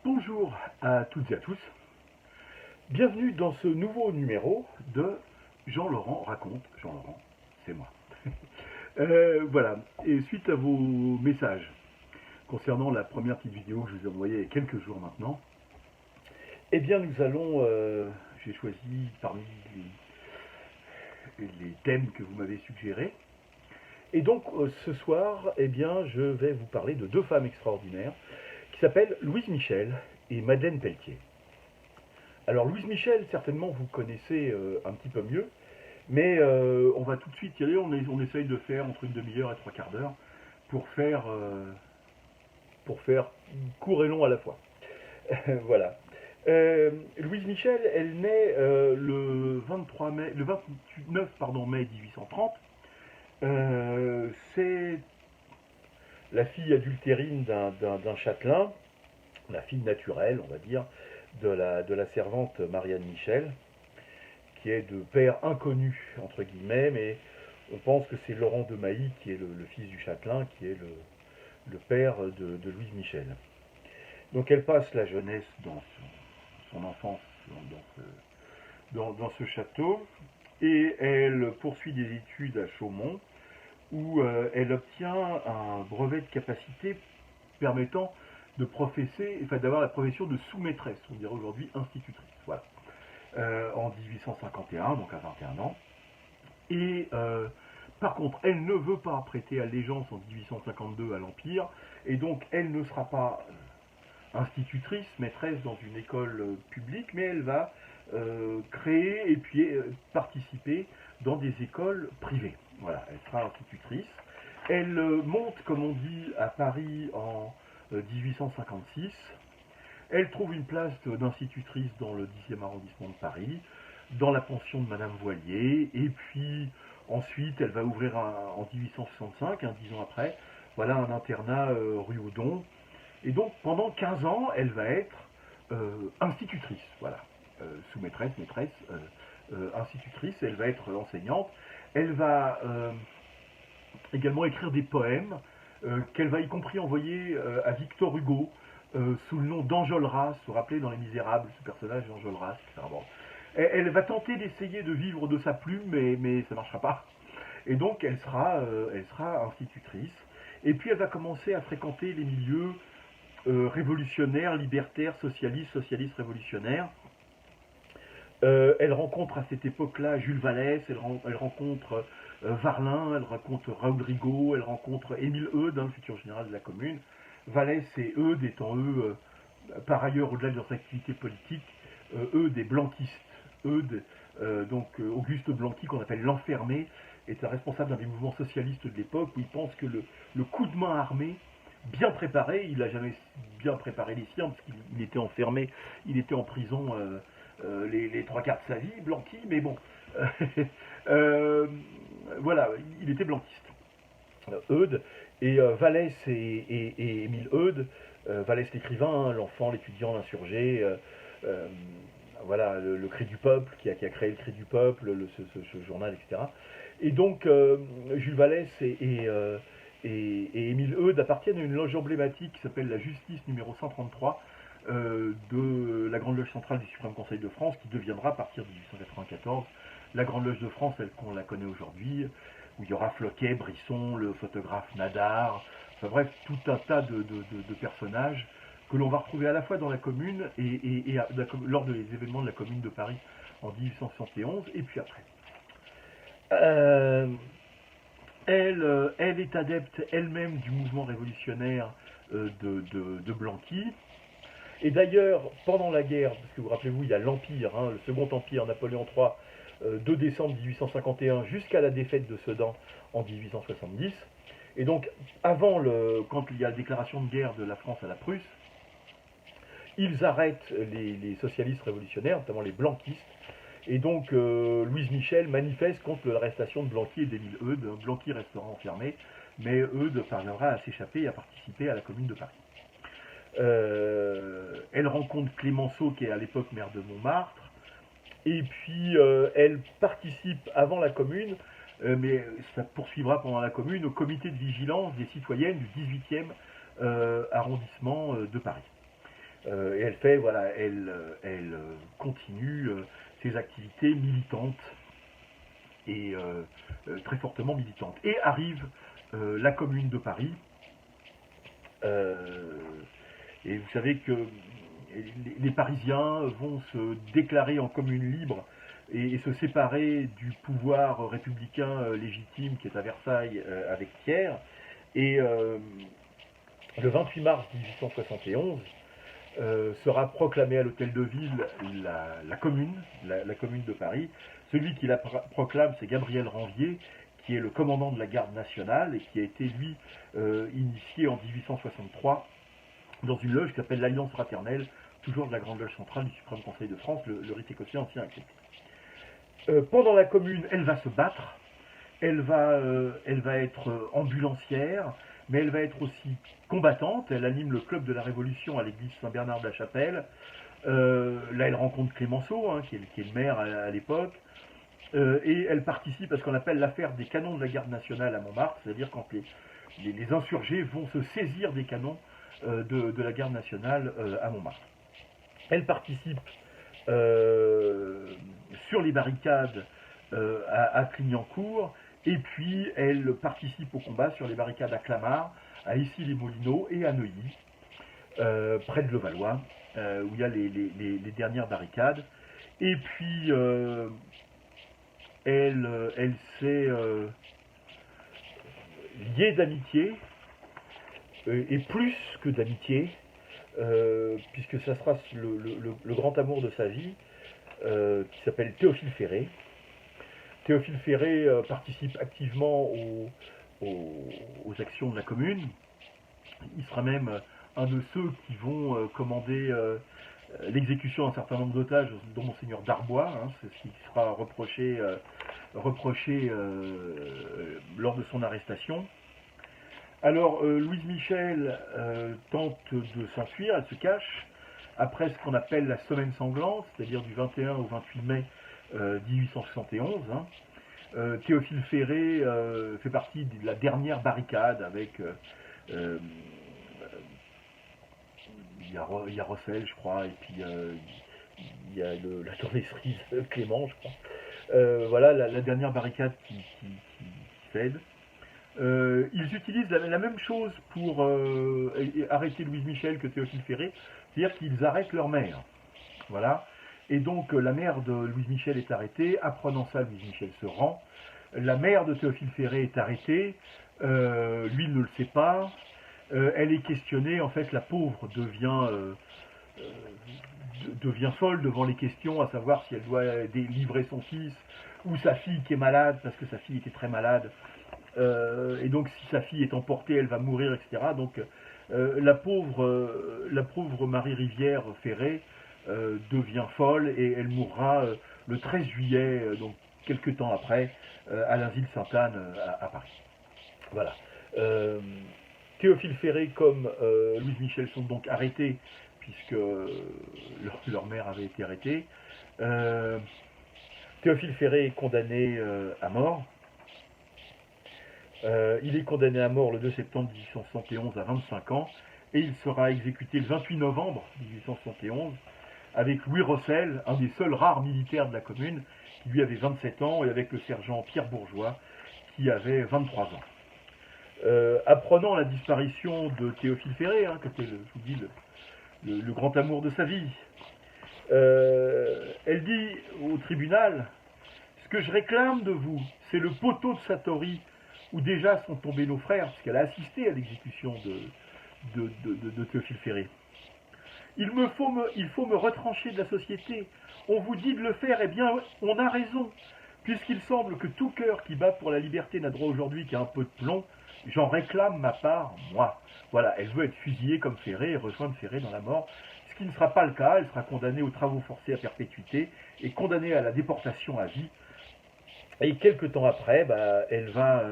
Bonjour à toutes et à tous, bienvenue dans ce nouveau numéro de Jean-Laurent raconte. Jean-Laurent, c'est moi. Voilà, et suite à vos messages concernant la première petite vidéo que je vous ai envoyée il y a quelques jours maintenant, eh bien nous allons, j'ai choisi parmi les thèmes que vous m'avez suggérés, et donc ce soir, eh bien je vais vous parler de deux femmes extraordinaires qui s'appellent Louise Michel et Madeleine Pelletier. Alors Louise Michel, certainement vous connaissez un petit peu mieux, mais on va tout de suite y aller, on essaye de faire entre une demi-heure et trois quarts d'heure pour faire court et long à la fois. Voilà. Louise Michel, elle naît le 29 mai 1830. C'est la fille adultérine d'un châtelain, la fille naturelle, on va dire, de la servante Marianne Michel, qui est de père inconnu, entre guillemets, mais on pense que c'est Laurent de Mailly, qui est le fils du châtelain, qui est le père de Louise Michel. Donc elle passe la jeunesse dans son enfance dans ce château, et elle poursuit des études à Chaumont, où elle obtient un brevet de capacité permettant de professer, enfin d'avoir la profession de sous-maîtresse, on dirait aujourd'hui institutrice, voilà, en 1851, donc à 21 ans. Et par contre, elle ne veut pas prêter allégeance en 1852 à l'Empire, et donc elle ne sera pas institutrice, maîtresse dans une école publique, mais elle va créer et puis participer dans des écoles privées. Voilà, elle sera institutrice. Elle monte, comme on dit, à Paris en 1856. Elle trouve une place d'institutrice dans le 10e arrondissement de Paris, dans la pension de Madame Voilier, et puis ensuite elle va ouvrir en 1865, 10 ans après, voilà, un internat rue Houdon. Et donc pendant 15 ans, elle va être institutrice, voilà, sous-maîtresse, maîtresse, institutrice, elle va être enseignante. Elle va également écrire des poèmes qu'elle va y compris envoyer à Victor Hugo sous le nom d'Enjolras. Vous vous rappelez dans Les Misérables, ce personnage d'Enjolras. Bon. Elle va tenter d'essayer de vivre de sa plume, mais ça ne marchera pas. Et donc elle sera institutrice. Et puis elle va commencer à fréquenter les milieux révolutionnaires, libertaires, socialistes révolutionnaires. Elle rencontre à cette époque-là Jules Vallès, elle rencontre Varlin, elle rencontre Raoul Rigaud, elle rencontre Émile Eudes, le futur général de la Commune. Vallès et Eudes étant eux, par ailleurs, au-delà de leurs activités politiques, eux des blanquistes. Eudes, donc Auguste Blanqui, qu'on appelle l'enfermé, est un responsable d'un des mouvements socialistes de l'époque, où il pense que le coup de main armé, bien préparé, il n'a jamais bien préparé les siens, parce qu'il était enfermé, il était en prison les trois quarts de sa vie, Blanqui, mais bon, voilà, il était blanquiste. Eudes, et Vallès et Émile Eudes, Vallès l'écrivain, l'enfant, l'étudiant, l'insurgé, voilà, le Cri du Peuple, qui a créé le Cri du Peuple, ce journal, etc. Et donc, Jules Vallès et Émile Eudes appartiennent à une loge emblématique qui s'appelle la Justice numéro 133 de la Grande Loge centrale du Suprême Conseil de France, qui deviendra, à partir de 1894, la Grande Loge de France, telle qu'on la connaît aujourd'hui, où il y aura Floquet, Brisson, le photographe Nadar, enfin bref, tout un tas de personnages que l'on va retrouver à la fois dans la Commune et lors des événements de la Commune de Paris en 1871, et puis après. Elle est adepte elle-même du mouvement révolutionnaire de Blanqui. Et d'ailleurs, pendant la guerre, parce que vous rappelez-vous, il y a l'Empire, le Second Empire, Napoléon III, 2 décembre 1851, jusqu'à la défaite de Sedan en 1870. Et donc, quand il y a la déclaration de guerre de la France à la Prusse, ils arrêtent les socialistes révolutionnaires, notamment les blanquistes. Et donc, Louise Michel manifeste contre l'arrestation de Blanqui et d'Émile Eudes. Blanqui restera enfermé, mais Eudes parviendra à s'échapper et à participer à la Commune de Paris. Elle rencontre Clémenceau, qui est à l'époque maire de Montmartre, et puis elle participe avant la Commune, mais ça poursuivra pendant la Commune, au comité de vigilance des citoyennes du 18e arrondissement de Paris. Et elle fait, voilà, elle continue ses activités militantes et très fortement militantes. Et arrive la Commune de Paris. Euh, et vous savez que les Parisiens vont se déclarer en commune libre et se séparer du pouvoir républicain légitime qui est à Versailles avec Thiers. Et le 28 mars 1871 sera proclamée à l'hôtel de ville la commune, la commune de Paris. Celui qui la proclame, c'est Gabriel Ranvier, qui est le commandant de la garde nationale et qui a été, lui, initié en 1863 dans une loge qui s'appelle l'Alliance fraternelle, toujours de la Grande Loge centrale du Suprême Conseil de France, le rite écossais ancien accepté. Pendant la commune, elle va se battre, elle va être ambulancière, mais elle va être aussi combattante. Elle anime le club de la Révolution à l'église Saint-Bernard de la Chapelle. Là, elle rencontre Clémenceau, hein, qui est le maire à l'époque. Et elle participe à ce qu'on appelle l'affaire des canons de la garde nationale à Montmartre, c'est-à-dire quand les insurgés vont se saisir des canons de la garde nationale à Montmartre. Elle participe sur les barricades à Clignancourt, et puis elle participe au combat sur les barricades à Clamart, à Issy-les-Moulineaux et à Neuilly, près de Levallois, où il y a les dernières barricades. Et puis elle s'est liée d'amitié, et plus que d'amitié, puisque ça sera le grand amour de sa vie, qui s'appelle Théophile Ferré. Théophile Ferré participe activement aux actions de la commune. Il sera même un de ceux qui vont commander l'exécution d'un certain nombre d'otages, dont Monseigneur Darbois, hein, c'est ce qui sera reproché lors de son arrestation. Alors, Louise Michel tente de s'enfuir, elle se cache, après ce qu'on appelle la semaine sanglante, c'est-à-dire du 21 au 28 mai 1871. Hein. Théophile Ferré fait partie de la dernière barricade avec... il y a Rossel, je crois, et puis il y a la tourneserie Clément, je crois. Voilà, la dernière barricade qui cède. Ils utilisent la même chose pour arrêter Louise Michel que Théophile Ferré, c'est-à-dire qu'ils arrêtent leur mère. Voilà. Et donc la mère de Louise Michel est arrêtée. Apprenant ça, Louise Michel se rend. La mère de Théophile Ferré est arrêtée. Lui, il ne le sait pas. Elle est questionnée. En fait, la pauvre devient folle devant les questions, à savoir si elle doit livrer son fils ou sa fille qui est malade, parce que sa fille était très malade. Et donc si sa fille est emportée, elle va mourir, etc. Donc la pauvre Marie Rivière Ferré devient folle et elle mourra le 13 juillet, donc quelques temps après, à l'asile Sainte-Anne à Paris. Voilà. Théophile Ferré comme Louise Michel sont donc arrêtés, puisque leur mère avait été arrêtée. Théophile Ferré est condamné à mort. Il est condamné à mort le 2 septembre 1871 à 25 ans et il sera exécuté le 28 novembre 1871 avec Louis Rossel, un des seuls rares militaires de la commune, qui lui avait 27 ans, et avec le sergent Pierre Bourgeois, qui avait 23 ans. Apprenant la disparition de Théophile Ferré, hein, qui était, je vous dis, le grand amour de sa vie, elle dit au tribunal: ce que je réclame de vous, c'est le poteau de Satori où déjà sont tombés nos frères, puisqu'elle a assisté à l'exécution de Théophile Ferré. Il faut me retrancher de la société. On vous dit de le faire, eh bien, on a raison. Puisqu'il semble que tout cœur qui bat pour la liberté n'a droit aujourd'hui qu'à un peu de plomb, j'en réclame ma part, moi. Voilà, elle veut être fusillée comme Ferré et rejoindre Ferré dans la mort, ce qui ne sera pas le cas. Elle sera condamnée aux travaux forcés à perpétuité et condamnée à la déportation à vie. Et quelques temps après, elle va...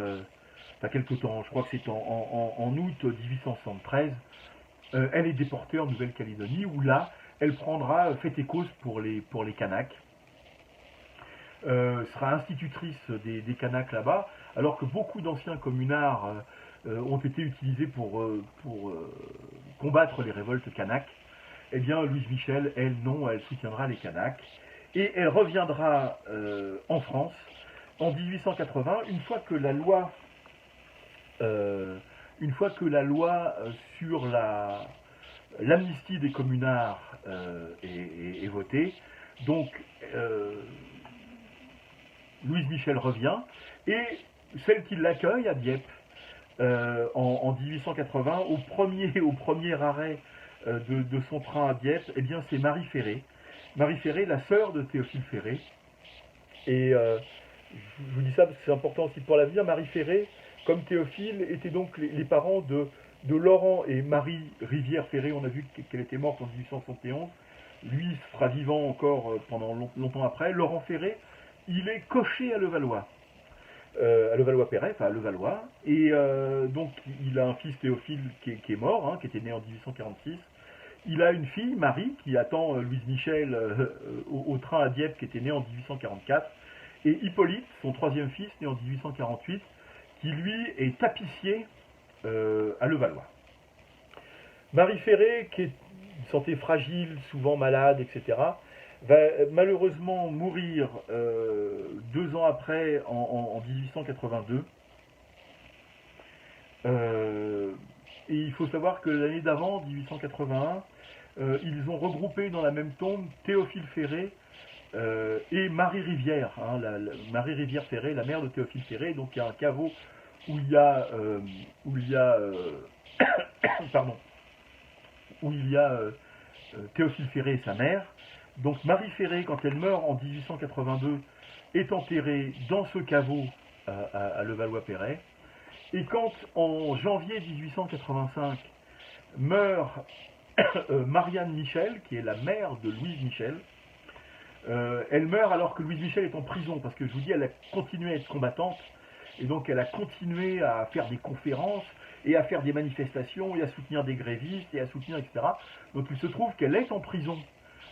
enfin, quelques temps, je crois que c'est en août 1873, elle est déportée en Nouvelle-Calédonie, où là, elle prendra fait et cause pour les Kanaks. Sera institutrice des Kanaks là-bas, alors que beaucoup d'anciens communards ont été utilisés pour combattre les révoltes Kanaks. Eh bien, Louise Michel, elle, non, elle soutiendra les Kanaks. Et elle reviendra en France en 1880, une fois que la loi sur l'amnistie des communards est votée. Donc, Louise Michel revient, et celle qui l'accueille à Dieppe en 1880, au premier arrêt de son train à Dieppe, eh bien c'est Marie Ferré. Marie Ferré, la sœur de Théophile Ferré. Et je vous dis ça parce que c'est important aussi pour l'avenir. Marie Ferré, comme Théophile, étaient donc les parents de Laurent et Marie Rivière-Ferré. On a vu qu'elle était morte en 1871. Lui sera vivant encore pendant longtemps après. Laurent Ferré, il est cocher à Levallois-Perret, enfin à Levallois. Et donc il a un fils Théophile qui est mort, hein, qui était né en 1846. Il a une fille, Marie, qui attend Louise Michel au train à Dieppe, qui était née en 1844. Et Hippolyte, son troisième fils, né en 1848, qui lui est tapissier à Levallois. Marie Ferré, qui est de santé fragile, souvent malade, etc., va malheureusement mourir 2 ans après, en 1882. Et il faut savoir que l'année d'avant, 1881, ils ont regroupé dans la même tombe Théophile Ferré et Marie Rivière, hein, Marie Rivière Ferré, la mère de Théophile Ferré. Donc il y a un caveau où il y a, pardon, où il y a Théophile Ferré et sa mère. Donc Marie Ferré, quand elle meurt en 1882, est enterrée dans ce caveau à Levallois-Perret. Et quand en janvier 1885 meurt Marianne Michel, qui est la mère de Louise Michel, elle meurt alors que Louise Michel est en prison, parce que je vous dis, elle a continué à être combattante, et donc elle a continué à faire des conférences, et à faire des manifestations, et à soutenir des grévistes, et à soutenir, etc. Donc il se trouve qu'elle est en prison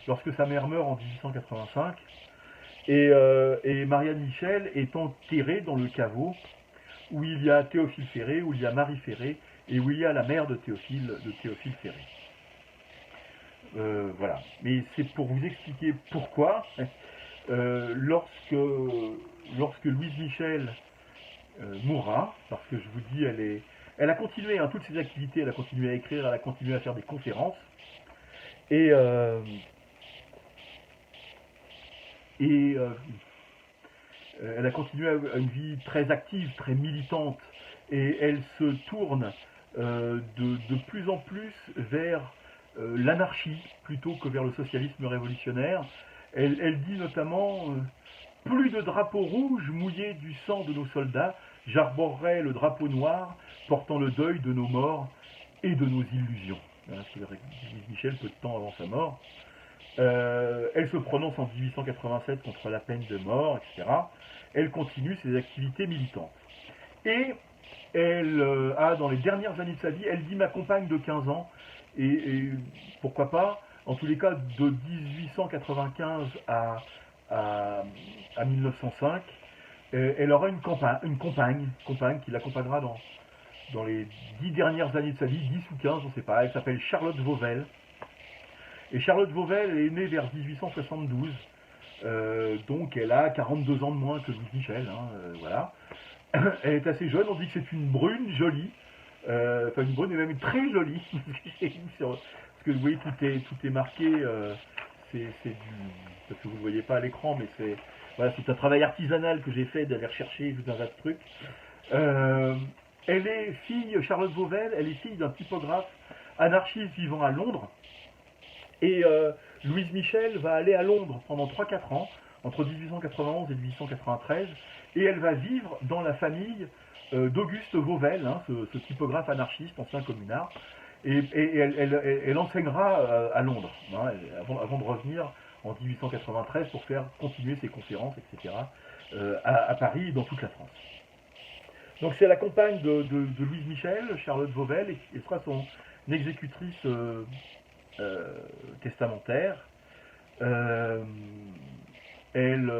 lorsque sa mère meurt en 1885, et Marianne Michel est enterrée dans le caveau où il y a Théophile Ferré, où il y a Marie Ferré, et où il y a la mère de Théophile Ferré. Voilà. Mais c'est pour vous expliquer pourquoi, lorsque Louise Michel mourra, parce que je vous dis, elle a continué, hein, toutes ses activités, elle a continué à écrire, elle a continué à faire des conférences, et elle a continué à une vie très active, très militante, et elle se tourne de plus en plus vers l'anarchie plutôt que vers le socialisme révolutionnaire. Elle dit notamment plus de drapeaux rouges mouillés du sang de nos soldats, j'arborerai le drapeau noir portant le deuil de nos morts et de nos illusions. Voilà ce que dit Michel peu de temps avant sa mort. Elle se prononce en 1887 contre la peine de mort, etc. Elle continue ses activités militantes. Et elle a, dans les dernières années de sa vie, elle dit ma compagne de 15 ans, et pourquoi pas, en tous les cas, de 1895 à 1905, elle aura une compagne qui l'accompagnera dans les 10 dernières années de sa vie, 10 ou 15, on ne sait pas. Elle s'appelle Charlotte Vauvel. Et Charlotte Vauvel est née vers 1872, donc elle a 42 ans de moins que Louise Michel, hein, voilà. Elle est assez jeune, on dit que c'est une brune jolie, enfin une brune et même une très jolie, parce que vous voyez tout est marqué, parce que vous ne le voyez pas à l'écran, mais c'est un travail artisanal que j'ai fait d'aller rechercher tout un tas de trucs. Elle est fille, Charlotte Vauvel, elle est fille d'un typographe anarchiste vivant à Londres. Et Louise Michel va aller à Londres pendant 3-4 ans, entre 1891 et 1893, et elle va vivre dans la famille d'Auguste Vauvel, hein, ce typographe anarchiste, ancien communard, et elle enseignera à Londres, hein, avant de revenir en 1893 pour faire continuer ses conférences, etc., à Paris et dans toute la France. Donc c'est la compagne de Louise Michel, Charlotte Vauvel, et elle sera son exécutrice testamentaire. Elle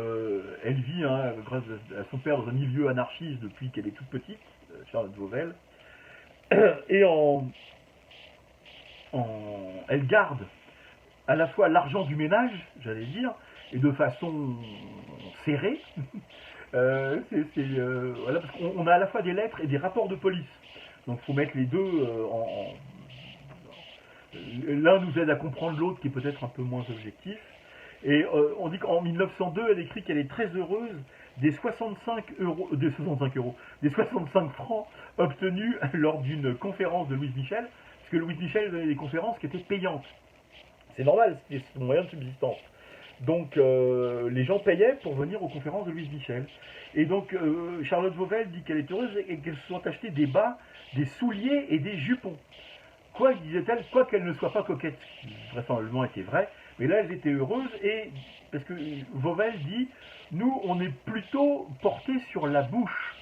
vit, hein, grâce à son père, dans un milieu anarchiste depuis qu'elle est toute petite, Charlotte Vauvel. Et elle garde à la fois l'argent du ménage, j'allais dire, et de façon serrée. Voilà, parce qu'on a à la fois des lettres et des rapports de police. Donc il faut mettre les deux l'un nous aide à comprendre l'autre qui est peut-être un peu moins objectif. Et on dit qu'en 1902, elle écrit qu'elle est très heureuse des 65 euros, des 65 francs obtenus lors d'une conférence de Louise Michel, parce que Louise Michel donnait des conférences qui étaient payantes. C'est normal, c'était son moyen de subsistance. Donc les gens payaient pour venir aux conférences de Louise Michel. Et donc Charlotte Vauvel dit qu'elle est heureuse et qu'elle se soit acheté des bas, des souliers et des jupons. Quoi, disait-elle, quoi qu'elle ne soit pas coquette, ce qui vraisemblablement était vrai, mais là elles étaient heureuses, et parce que Vauvel dit, nous on est plutôt portés sur la bouche,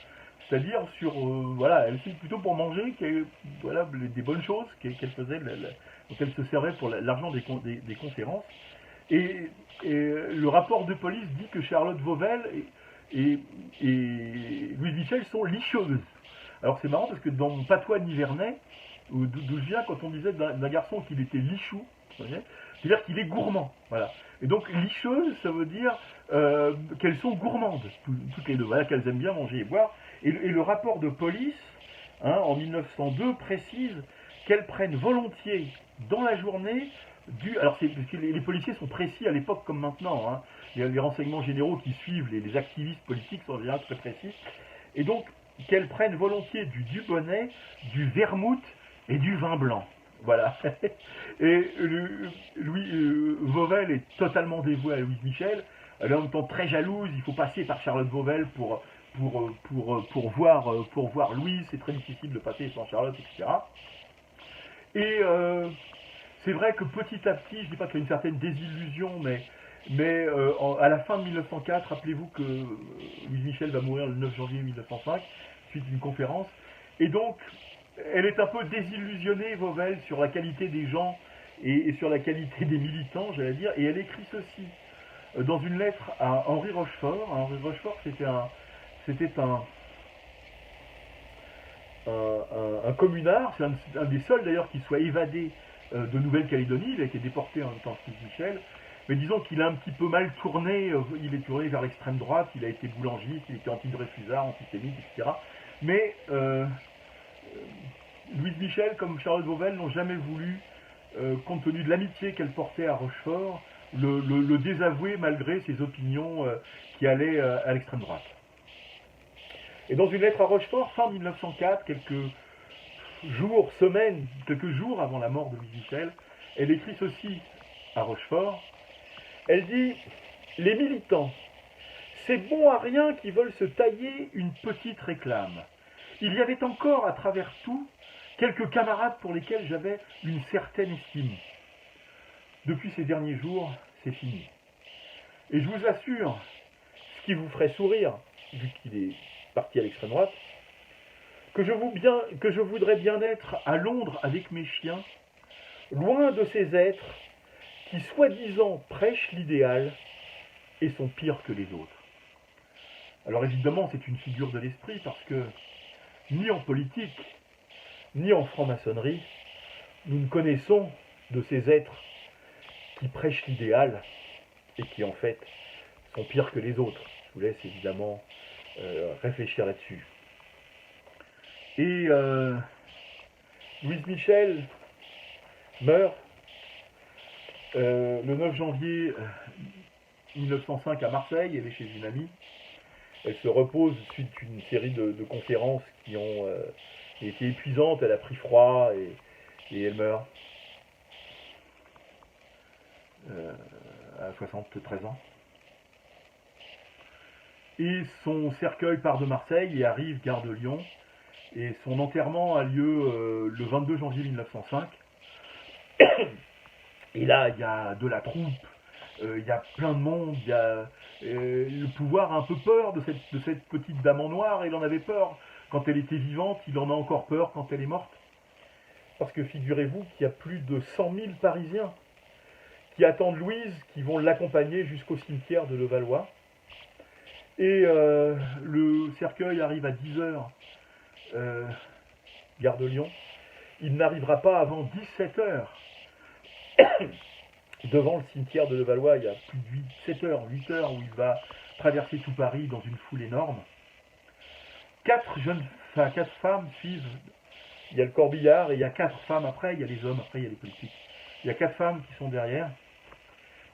c'est-à-dire sur, voilà, elle c'est plutôt pour manger, voilà, des bonnes choses qu'elle faisait, dont elle se servait pour l'argent des conférences, et le rapport de police dit que Charlotte Vauvel et Louise Michel sont licheuses. Alors c'est marrant parce que dans mon patois nivernais, d'où je viens, quand on disait d'un garçon qu'il était lichou, c'est-à-dire qu'il est gourmand, voilà. Et donc licheuse, ça veut dire qu'elles sont gourmandes, toutes les deux, voilà, qu'elles aiment bien manger et boire. Et le rapport de police, hein, en 1902, précise qu'elles prennent volontiers dans la journée alors parce que les policiers sont précis à l'époque comme maintenant, hein. Les renseignements généraux qui suivent les activistes politiques sont déjà très précis. Et donc, qu'elles prennent volontiers du Dubonnet, du vermouth et du vin blanc. Voilà. Et Vauvel est totalement dévouée à Louise Michel. Elle est en même temps très jalouse. Il faut passer par Charlotte Vauvel pour voir Louise. C'est très difficile de passer sans Charlotte, etc. Et c'est vrai que petit à petit, je ne dis pas qu'il y a une certaine désillusion, mais à la fin de 1904, rappelez-vous que Louise Michel va mourir le 9 janvier 1905, suite d'une conférence, et donc elle est un peu désillusionnée, Vauvel, sur la qualité des gens et sur la qualité des militants, j'allais dire, et elle écrit ceci dans une lettre à Henri Rochefort. Henri Rochefort, c'était un communard, c'est un des seuls d'ailleurs qui soit évadé de Nouvelle-Calédonie. Il a été déporté en même temps que Michel, mais disons qu'il a un petit peu mal tourné, il est tourné vers l'extrême droite, il a été boulangiste, il était anti-Dreyfusard, antisémite, etc. Mais Louise Michel, comme Charlotte Vauvel, n'ont jamais voulu, compte tenu de l'amitié qu'elle portait à Rochefort, le désavouer malgré ses opinions qui allaient à l'extrême droite. Et dans une lettre à Rochefort, fin 1904, quelques jours avant la mort de Louise Michel, elle écrit ceci à Rochefort. Elle dit « Les militants, c'est bon à rien qui veulent se tailler une petite réclame. Il y avait encore à travers tout quelques camarades pour lesquels j'avais une certaine estime. Depuis ces derniers jours, c'est fini. Et je vous assure, ce qui vous ferait sourire, vu qu'il est parti à l'extrême droite, que je voudrais bien être à Londres avec mes chiens, loin de ces êtres qui soi-disant prêchent l'idéal et sont pires que les autres. » Alors évidemment, c'est une figure de l'esprit parce que ni en politique, ni en franc-maçonnerie, nous ne connaissons de ces êtres qui prêchent l'idéal et qui en fait sont pires que les autres. Je vous laisse évidemment réfléchir là-dessus. Et Louise Michel meurt le 9 janvier 1905 à Marseille. Elle est chez une amie. Elle se repose suite d'une série de conférences qui ont été épuisantes. Elle a pris froid et elle meurt à 73 ans. Et son cercueil part de Marseille et arrive gare de Lyon. Et son enterrement a lieu le 22 janvier 1905. Et là, il y a de la troupe, il y a plein de monde, il y a le pouvoir a un peu peur de cette petite dame en noir. Il en avait peur quand elle était vivante, il en a encore peur quand elle est morte. Parce que figurez-vous qu'il y a plus de 100 000 Parisiens qui attendent Louise, qui vont l'accompagner jusqu'au cimetière de Levallois. Et le cercueil arrive à 10h, gare de Lyon. Il n'arrivera pas avant 17h. devant le cimetière de Levallois, il y a plus de 7 heures, 8 heures, où il va traverser tout Paris dans une foule énorme. 4 femmes suivent. Il y a le corbillard et il y a 4 femmes après, il y a les hommes, après il y a les politiques. Il y a 4 femmes qui sont derrière.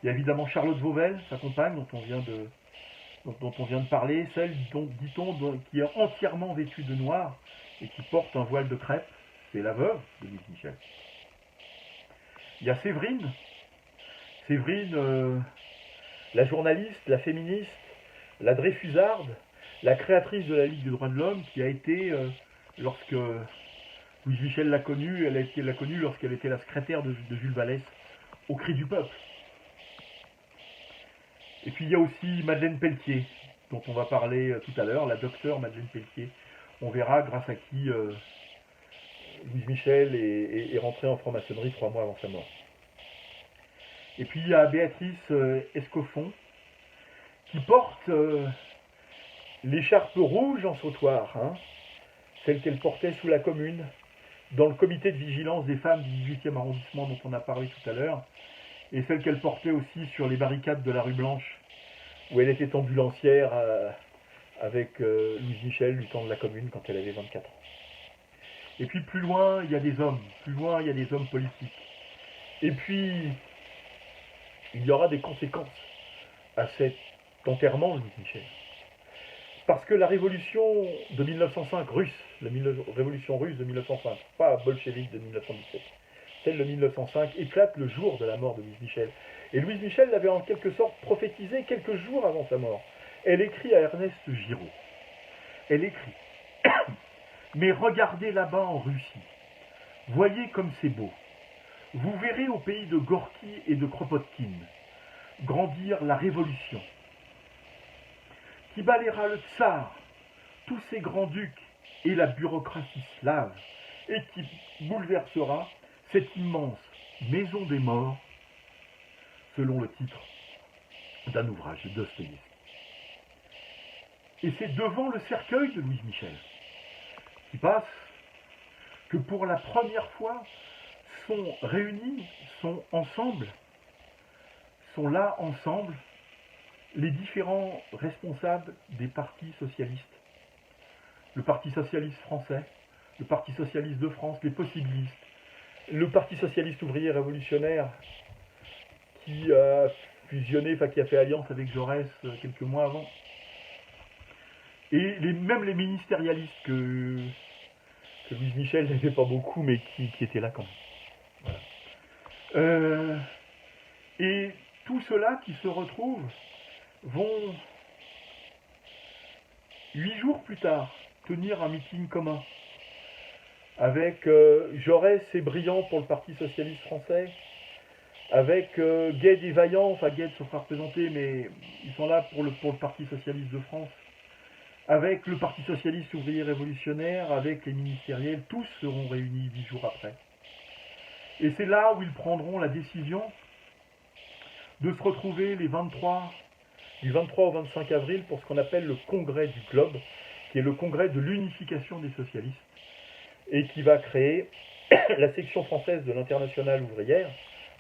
Il y a évidemment Charlotte Vauvel, sa compagne, dont on vient de parler, celle dont, dit-on, qui est entièrement vêtue de noir et qui porte un voile de crêpe. C'est la veuve de Louise Michel. Il y a Séverine, la journaliste, la féministe, la Dreyfusarde, la créatrice de la Ligue des droits de l'homme, qui a été, lorsque Louise Michel l'a connue, l'a connue lorsqu'elle était la secrétaire de Jules Vallès au Cri du Peuple. Et puis il y a aussi Madeleine Pelletier, dont on va parler tout à l'heure, la docteure Madeleine Pelletier. On verra grâce à qui Louise Michel est rentrée en franc-maçonnerie 3 mois avant sa mort. Et puis il y a Béatrice Escoffon, qui porte l'écharpe rouge en sautoir, celle qu'elle portait sous la Commune, dans le comité de vigilance des femmes du 18e arrondissement dont on a parlé tout à l'heure, et celle qu'elle portait aussi sur les barricades de la rue Blanche, où elle était ambulancière avec Louise Michel du temps de la Commune quand elle avait 24 ans. Et puis plus loin, il y a des hommes, politiques. Et puis, il y aura des conséquences à cet enterrement de Louise Michel. Parce que la révolution de 1905 russe, la révolution russe de 1905, pas bolchevique de 1917, celle de 1905 éclate le jour de la mort de Louise Michel. Et Louise Michel l'avait en quelque sorte prophétisé quelques jours avant sa mort. Elle écrit à Ernest Giraud. Elle écrit « Mais regardez là-bas en Russie. Voyez comme c'est beau. Vous verrez au pays de Gorky et de Kropotkin grandir la révolution qui balayera le tsar, tous ses grands-ducs et la bureaucratie slave, et qui bouleversera cette immense maison des morts, selon le titre d'un ouvrage de Dostoïevski. Et c'est devant le cercueil de Louise Michel qui passe que pour la première fois sont réunis, sont là ensemble, les différents responsables des partis socialistes. Le Parti socialiste français, le Parti socialiste de France, les possibilistes, le Parti socialiste ouvrier révolutionnaire qui a fusionné, qui a fait alliance avec Jaurès quelques mois avant. Et même les ministérialistes que Louise Michel n'aimait pas beaucoup, mais qui étaient là quand même. Voilà. Et tous ceux-là qui se retrouvent vont, 8 jours plus tard, tenir un meeting commun avec Jaurès et Briand pour le Parti socialiste français, avec Gued et Vaillant, Gued se fera représenter, mais ils sont là pour le Parti socialiste de France, avec le Parti socialiste ouvrier révolutionnaire, avec les ministériels, tous seront réunis 8 jours après. Et c'est là où ils prendront la décision de se retrouver du 23 au 25 avril pour ce qu'on appelle le congrès du Globe, qui est le congrès de l'unification des socialistes, et qui va créer la section française de l'internationale ouvrière,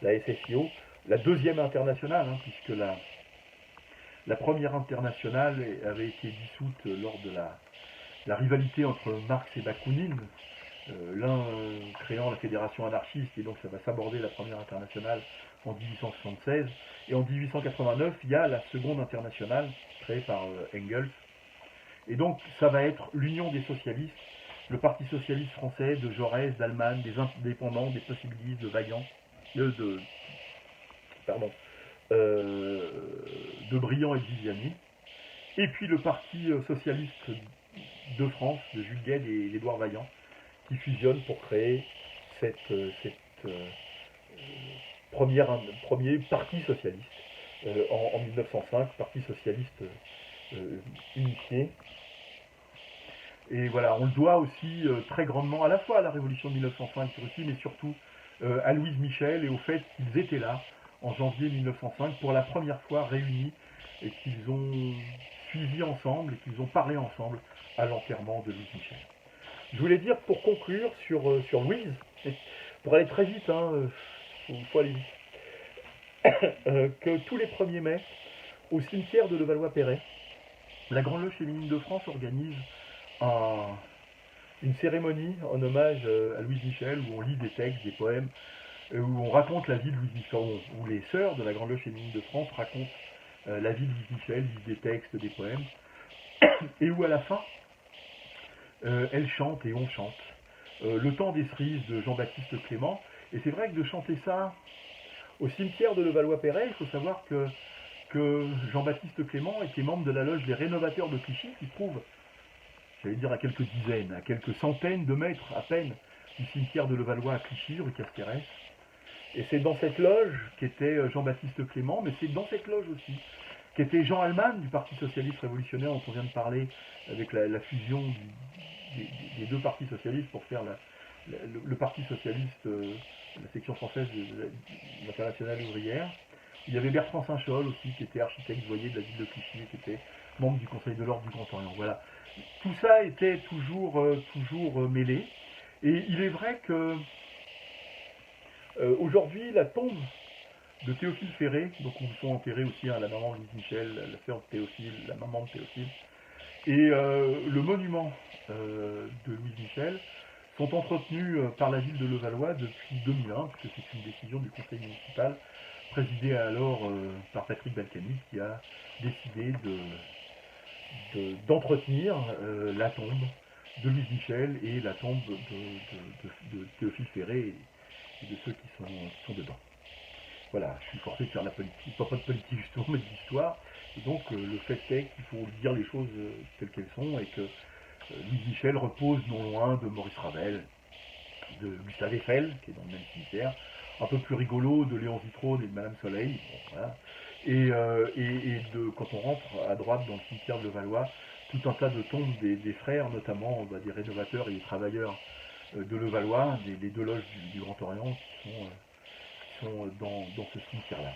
la SFIO, la deuxième internationale, puisque la première internationale avait été dissoute lors de la rivalité entre Marx et Bakounine, l'un créant la fédération anarchiste, et donc ça va s'aborder la première internationale en 1876, et en 1889 il y a la seconde internationale créée par Engels, et donc ça va être l'union des socialistes, le Parti socialiste français de Jaurès, d'Allemagne, des indépendants, des possibilistes, de Vaillant, de Briand et de Viviani, et puis le Parti socialiste de France, de Jules Guesde et d'Édouard Vaillant, qui fusionnent pour créer cette premier parti socialiste en 1905, Parti socialiste unifié. Et voilà, on le doit aussi très grandement à la fois à la révolution de 1905 sur Russie, mais surtout à Louise Michel et au fait qu'ils étaient là en janvier 1905 pour la première fois réunis et qu'ils ont suivi ensemble et qu'ils ont parlé ensemble à l'enterrement de Louise Michel. Je voulais dire pour conclure sur Louise, pour aller très vite, faut aller vite. que tous les 1er mai, au cimetière de Levallois-Perret, la Grande Loge féminine de France organise une cérémonie en hommage à Louise Michel, où on lit des textes, des poèmes, où on raconte la vie de Louise Michel, où les sœurs de la Grande Loge féminine de France racontent la vie de Louise Michel, lisent des textes, des poèmes, et où à la fin, elles chantent et on chante. Le temps des cerises de Jean-Baptiste Clément, et c'est vrai que de chanter ça au cimetière de Levallois-Perret, il faut savoir que Jean-Baptiste Clément était membre de la loge des Rénovateurs de Clichy, qui se trouve, j'allais dire à quelques dizaines, à quelques centaines de mètres à peine du cimetière de Levallois à Clichy, rue Castérès. Et c'est dans cette loge qu'était Jean-Baptiste Clément, mais c'est dans cette loge aussi qu'était Jean Alman du Parti Socialiste Révolutionnaire, dont on vient de parler, avec la fusion des deux partis socialistes pour faire le Parti Socialiste, la section française de l'Internationale ouvrière. Il y avait Bertrand Saint-Chol aussi, qui était architecte voyer de la ville de Clichy, qui était membre du Conseil de l'Ordre du Grand Orient. Voilà. Tout ça était toujours mêlé. Et il est vrai que aujourd'hui, la tombe de Théophile Ferré, donc où sont enterrés aussi la maman de Louise Michel, la sœur de Théophile, la maman de Théophile, et le monument de Louise Michel sont entretenus par la ville de Levallois depuis 2001, puisque c'est une décision du conseil municipal, présidée alors par Patrick Balkany, qui a décidé d'entretenir la tombe de Louise Michel et la tombe de Théophile Ferré et de ceux qui sont dedans. Voilà, je suis forcé de faire de la politique, pas de politique justement, mais de l'histoire. Et donc le fait est qu'il faut dire les choses telles qu'elles sont, et que Louise Michel repose non loin de Maurice Ravel, de Gustave Eiffel, qui est dans le même cimetière, un peu plus rigolo, de Léon Zitrone et de Madame Soleil. Bon, voilà. Et quand on rentre à droite dans le cimetière de Levallois, tout un tas de tombes des frères, notamment des rénovateurs et des travailleurs de Levallois, des deux loges du Grand Orient qui sont dans ce cimetière-là.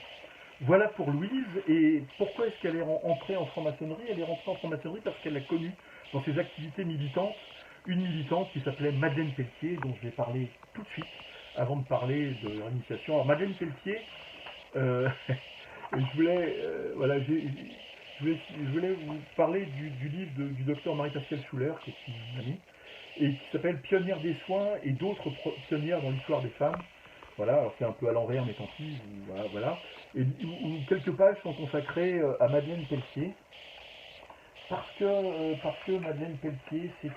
Voilà pour Louise. Et pourquoi est-ce qu'elle est entrée en franc-maçonnerie? Elle est rentrée en franc-maçonnerie parce qu'elle a connu dans ses activités militantes une militante qui s'appelait Madeleine Pelletier, dont je vais parler tout de suite avant de parler de leur initiation. Alors Madeleine Pelletier, je voulais vous parler du livre du docteur Marie-Pascale Schuller, qui est une amie, et qui s'appelle Pionnière des soins et d'autres pionnières dans l'histoire des femmes. Voilà, alors c'est un peu à l'envers, mais tant pis, voilà. Et où quelques pages sont consacrées à Madeleine Pelletier, parce que Madeleine Pelletier, c'est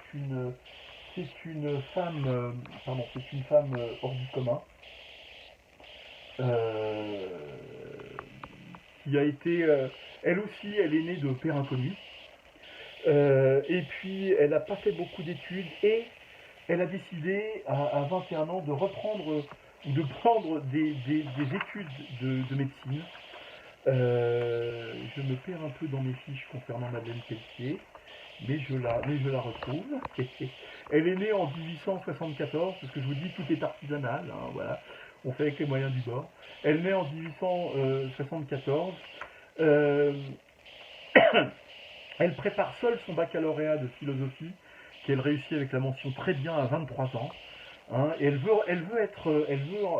une femme hors du commun, qui a été, elle aussi, elle est née de père inconnu, et puis elle n'a pas fait beaucoup d'études, et elle a décidé à 21 ans de reprendre ou de prendre des études de médecine. Je me perds un peu dans mes fiches concernant Madeleine Pelletier, mais je la retrouve. Elle est née en 1874, parce que je vous dis, tout est artisanal, hein, voilà. On fait avec les moyens du bord. Elle est née en 1874. Elle prépare seule son baccalauréat de philosophie, qu'elle réussit avec la mention très bien à 23 ans. Hein, et elle veut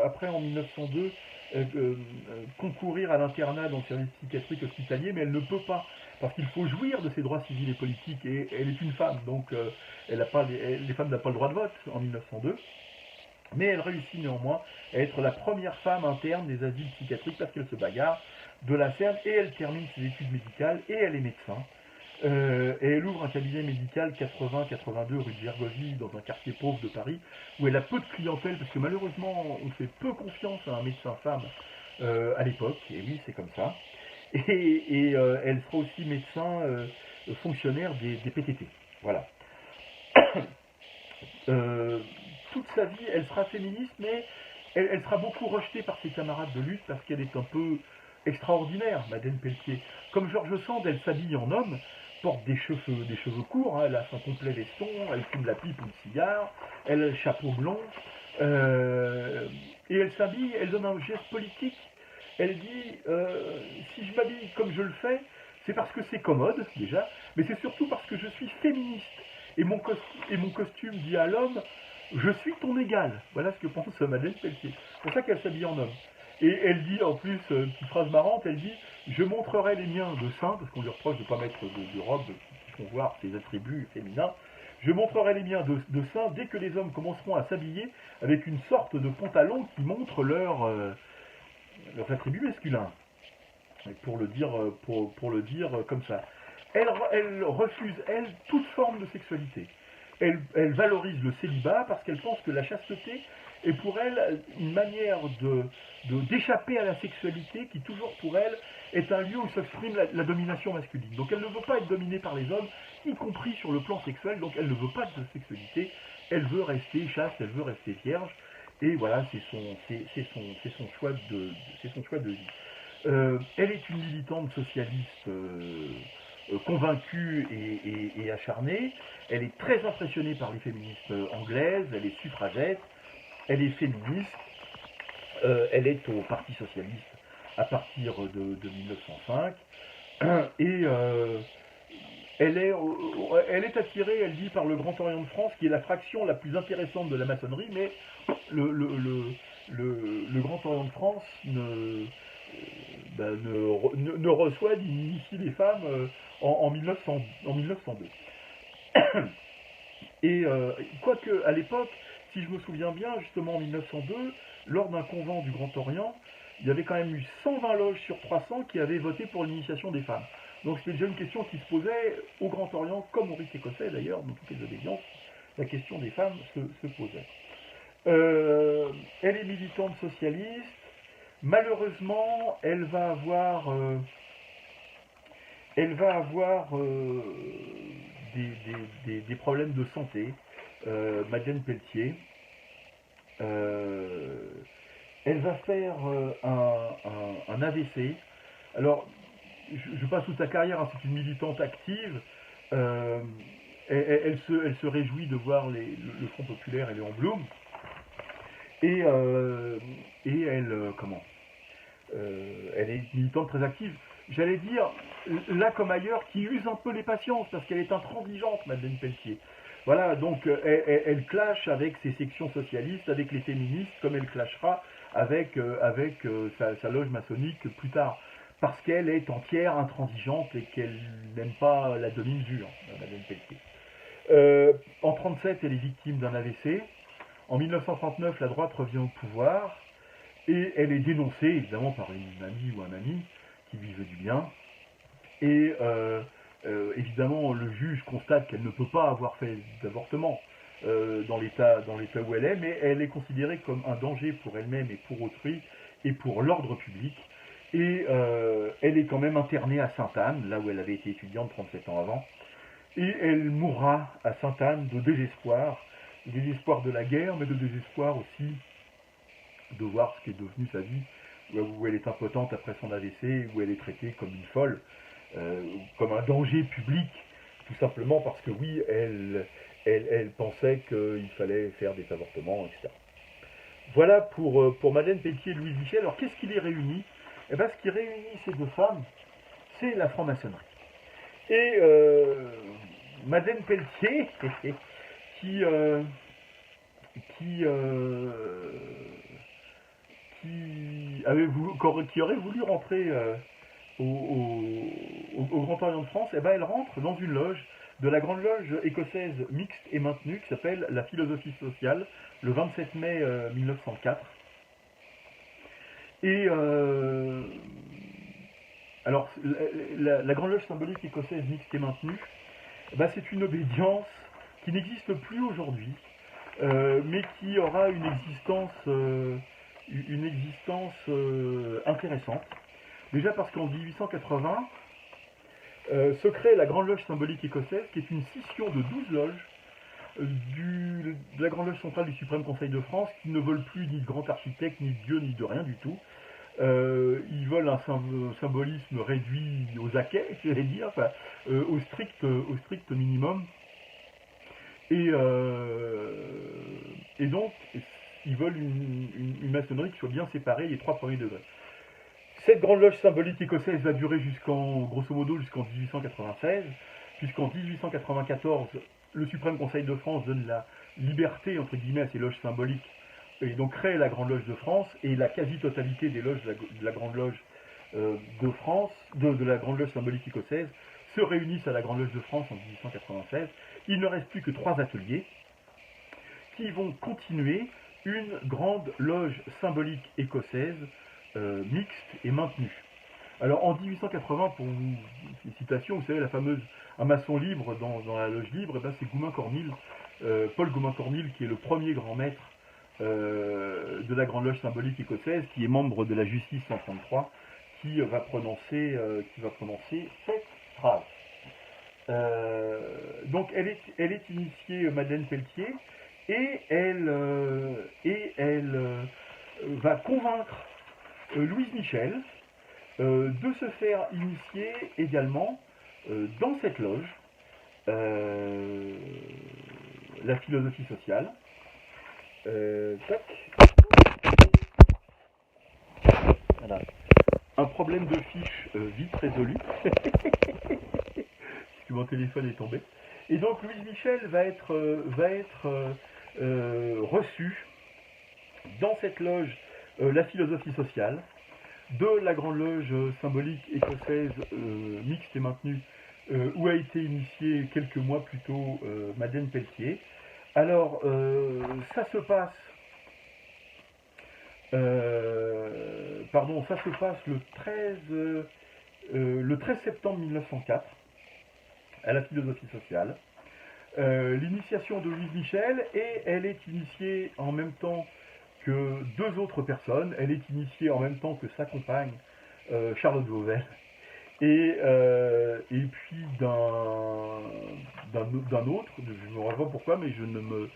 après en 1902 concourir à l'internat dans le service psychiatrique hospitalier, mais elle ne peut pas, parce qu'il faut jouir de ses droits civils et politiques, et elle est une femme, donc les femmes n'ont pas le droit de vote en 1902, mais elle réussit néanmoins à être la première femme interne des asiles psychiatriques, parce qu'elle se bagarre de la CERN, et elle termine ses études médicales, et elle est médecin. Et elle ouvre un cabinet médical 80-82 rue de Gergovie, dans un quartier pauvre de Paris, où elle a peu de clientèle, parce que malheureusement, on fait peu confiance à un médecin femme à l'époque, et oui, c'est comme ça. Et elle sera aussi médecin fonctionnaire des PTT. Voilà. Toute sa vie, elle sera féministe, mais elle sera beaucoup rejetée par ses camarades de lutte, parce qu'elle est un peu extraordinaire, Madeleine Pelletier. Comme George Sand, elle s'habille en homme, porte des cheveux courts, hein, elle a son complet veston, elle fume la pipe ou le cigare, elle a le chapeau blond, et elle s'habille, elle donne un geste politique. Elle dit, si je m'habille comme je le fais, c'est parce que c'est commode, déjà, mais c'est surtout parce que je suis féministe. Et mon costume dit à l'homme, je suis ton égal. Voilà ce que pense Madeleine Pelletier. C'est pour ça qu'elle s'habille en homme. Et elle dit en plus, une petite phrase marrante, elle dit je montrerai les miens de seins, parce qu'on lui reproche de ne pas mettre de robes qui font voir ses attributs féminins. Je montrerai les miens de seins dès que les hommes commenceront à s'habiller avec une sorte de pantalon qui montre leurs attributs masculins. Pour le dire, pour le dire comme ça. Elle refuse, elle, toute forme de sexualité. Elle valorise le célibat parce qu'elle pense que la chasteté est pour elle une manière d'échapper à la sexualité qui toujours pour elle est un lieu où s'exprime la domination masculine. Donc elle ne veut pas être dominée par les hommes, y compris sur le plan sexuel, donc elle ne veut pas de sexualité, elle veut rester chaste, elle veut rester vierge, et voilà, c'est son choix de vie. Elle est une militante socialiste convaincue et acharnée. Elle est très impressionnée par les féministes anglaises, elle est suffragette, elle est féministe, elle est au Parti socialiste à partir de 1905, et elle est attirée, elle dit, par le Grand Orient de France, qui est la fraction la plus intéressante de la maçonnerie, mais le Grand Orient de France ne reçoit ni initie les femmes en 1902. Et quoique, à l'époque, si je me souviens bien, justement en 1902, lors d'un convent du Grand Orient, il y avait quand même eu 120 loges sur 300 qui avaient voté pour l'initiation des femmes. Donc c'était déjà une question qui se posait au Grand Orient, comme au rite écossais d'ailleurs, dans toutes les obédiences, la question des femmes se posait. Elle est militante socialiste. Malheureusement, elle va avoir des problèmes de santé. Madeleine Pelletier. Elle va faire un AVC. Alors, je passe toute sa carrière, hein, c'est une militante active. Elle se réjouit de voir le Front Populaire et Léon Blum. Et elle est une militante très active. J'allais dire, là comme ailleurs, qui use un peu les patiences, parce qu'elle est intransigeante, Madeleine Pelletier. Voilà, donc elle clash avec ses sections socialistes, avec les féministes, comme elle clashera avec sa loge maçonnique plus tard. Parce qu'elle est entière intransigeante et qu'elle n'aime pas la demi-mesure, Madeleine Pelletier. En 1937, elle est victime d'un AVC. En 1939, la droite revient au pouvoir. Et elle est dénoncée, évidemment, par une amie ou un ami qui lui veut du bien. Et évidemment, le juge constate qu'elle ne peut pas avoir fait d'avortement dans l'état où elle est, mais elle est considérée comme un danger pour elle-même et pour autrui et pour l'ordre public. Et elle est quand même internée à Sainte-Anne, là où elle avait été étudiante 37 ans avant. Et elle mourra à Sainte-Anne de désespoir de la guerre, mais de désespoir aussi de voir ce qui est devenu sa vie, où elle est impotente après son AVC, où elle est traitée comme une folle, comme un danger public, tout simplement parce que oui, elle pensait qu'il fallait faire des avortements, etc. Voilà pour Madeleine Pelletier et Louise Michel. Alors qu'est-ce qui les réunit? Eh bien, ce qui réunit ces deux femmes, c'est la franc-maçonnerie. Et Madeleine Pelletier, qui aurait voulu rentrer au Grand Orient de France, et ben elle rentre dans une loge de la grande loge écossaise mixte et maintenue qui s'appelle la Philosophie Sociale, le 27 mai 1904. Et alors, la grande loge symbolique écossaise mixte et maintenue, ben, c'est une obédience qui n'existe plus aujourd'hui, mais qui aura une existence intéressante. Déjà parce qu'en 1880 se crée la Grande Loge symbolique écossaise, qui est une scission de 12 loges de la Grande Loge centrale du Suprême Conseil de France, qui ne veulent plus ni de grand architecte, ni de Dieu, ni de rien du tout. Ils veulent un symbolisme réduit aux acquets, j'allais dire, enfin, au strict minimum. Et donc, ils veulent une maçonnerie qui soit bien séparée, les trois premiers degrés. Cette grande loge symbolique écossaise va durer grosso modo jusqu'en 1896, puisqu'en 1894, le Suprême Conseil de France donne la liberté, entre guillemets, à ces loges symboliques et donc crée la Grande Loge de France, et la quasi-totalité des loges de la Grande Loge de France, de la Grande Loge symbolique écossaise, se réunissent à la Grande Loge de France en 1896. Il ne reste plus que 3 ateliers qui vont continuer une grande loge symbolique écossaise mixte et maintenue. Alors en 1880, pour une citation, vous savez, la fameuse un maçon libre dans la loge libre, ben, c'est Goumin-Cornille, Paul Goumin-Cornille, qui est le premier grand maître de la Grande Loge symbolique écossaise, qui est membre de la Justice 133, qui va prononcer cette phrase. Donc elle est initiée Madeleine Pelletier, et elle va convaincre Louise Michel de se faire initier également dans cette loge la philosophie sociale. Tac. Voilà. Un problème de fiche vite résolu. Puisque mon téléphone est tombé. Et donc Louise Michel va être reçue dans cette loge la philosophie sociale de la Grande Loge symbolique écossaise mixte et maintenue, où a été initiée quelques mois plus tôt Madeleine Pelletier. Alors, ça se passe le 13 septembre 1904 à la philosophie sociale. L'initiation de Louise Michel, et elle est initiée en même temps que 2 autres personnes. Elle est initiée en même temps que sa compagne, Charlotte Vauvel, et puis d'un autre, je me rappelle pas pourquoi, mais je ne me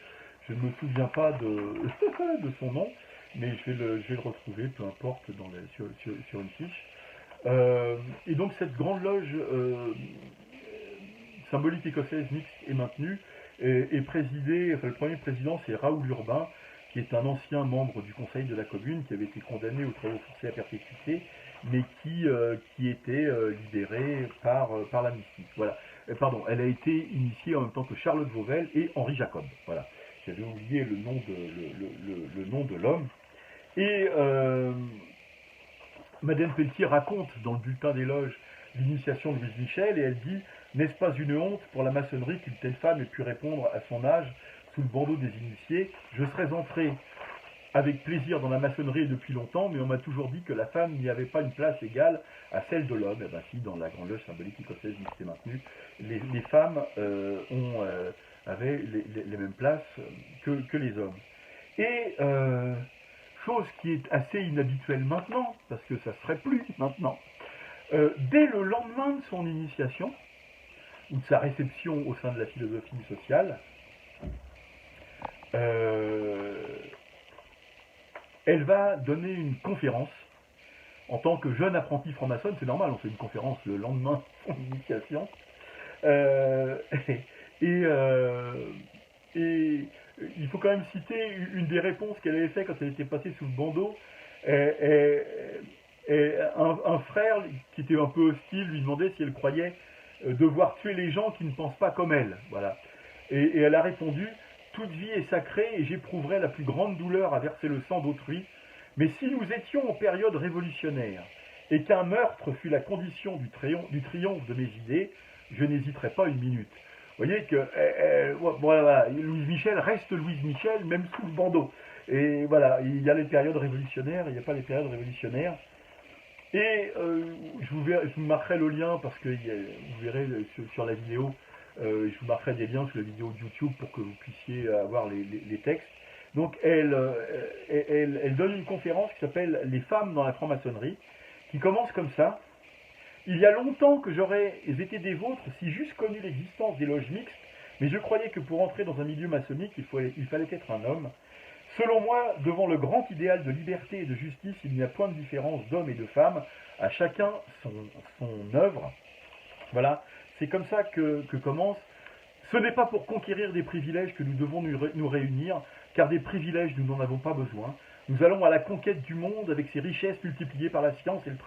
souviens pas de son nom, mais je vais le retrouver, peu importe, sur une fiche. Et donc cette grande loge symbolique écossaise mixte et maintenue est présidée, enfin le premier président c'est Raoul Urbain, qui est un ancien membre du Conseil de la Commune, qui avait été condamné aux travaux forcés à perpétuité, mais qui était libéré par l'amnistie. Voilà. Pardon, elle a été initiée en même temps que Charlotte Vauvel et Henri Jacob. Voilà. J'avais oublié le nom de l'homme. Et Madeleine Pelletier raconte dans le bulletin des loges l'initiation de Louise Michel, et elle dit « N'est-ce pas une honte pour la maçonnerie qu'une telle femme ait pu répondre à son âge sous le bandeau des initiés? Je serais entrée avec plaisir dans la maçonnerie depuis longtemps, mais on m'a toujours dit que la femme n'y avait pas une place égale à celle de l'homme. » Et bien si, dans la Grande Loge symbolique écossaise mixte et maintenue, les femmes avaient les mêmes places que les hommes. Et chose qui est assez inhabituelle maintenant, parce que ça ne serait plus maintenant, dès le lendemain de son initiation, ou de sa réception au sein de la philosophie sociale, elle va donner une conférence en tant que jeune apprenti franc-maçonne. C'est normal, on fait une conférence le lendemain de son initiation. Et il faut quand même citer une des réponses qu'elle avait fait quand elle était passée sous le bandeau. Un frère qui était un peu hostile lui demandait si elle croyait devoir tuer les gens qui ne pensent pas comme elle. Voilà. Et elle a répondu « Toute vie est sacrée et j'éprouverais la plus grande douleur à verser le sang d'autrui. Mais si nous étions en période révolutionnaire et qu'un meurtre fut la condition du triomphe de mes idées, je n'hésiterais pas une minute. » Vous voyez que voilà, Louise Michel reste Louise Michel, même sous le bandeau. Et voilà, il y a les périodes révolutionnaires, il n'y a pas les périodes révolutionnaires. Et je vous marquerai le lien, parce que vous verrez sur la vidéo, je vous marquerai des liens sur la vidéo de YouTube pour que vous puissiez avoir les textes. Donc elle donne une conférence qui s'appelle « Les femmes dans la franc-maçonnerie », qui commence comme ça. Il y a longtemps que j'aurais été des vôtres si j'eusse connu l'existence des loges mixtes, mais je croyais que pour entrer dans un milieu maçonnique, il fallait être un homme. Selon moi, devant le grand idéal de liberté et de justice, il n'y a point de différence d'hommes et de femmes, à chacun son œuvre. Voilà, c'est comme ça que commence. Ce n'est pas pour conquérir des privilèges que nous devons nous réunir, car des privilèges nous n'en avons pas besoin. Nous allons à la conquête du monde avec ses richesses multipliées par la science et le travail.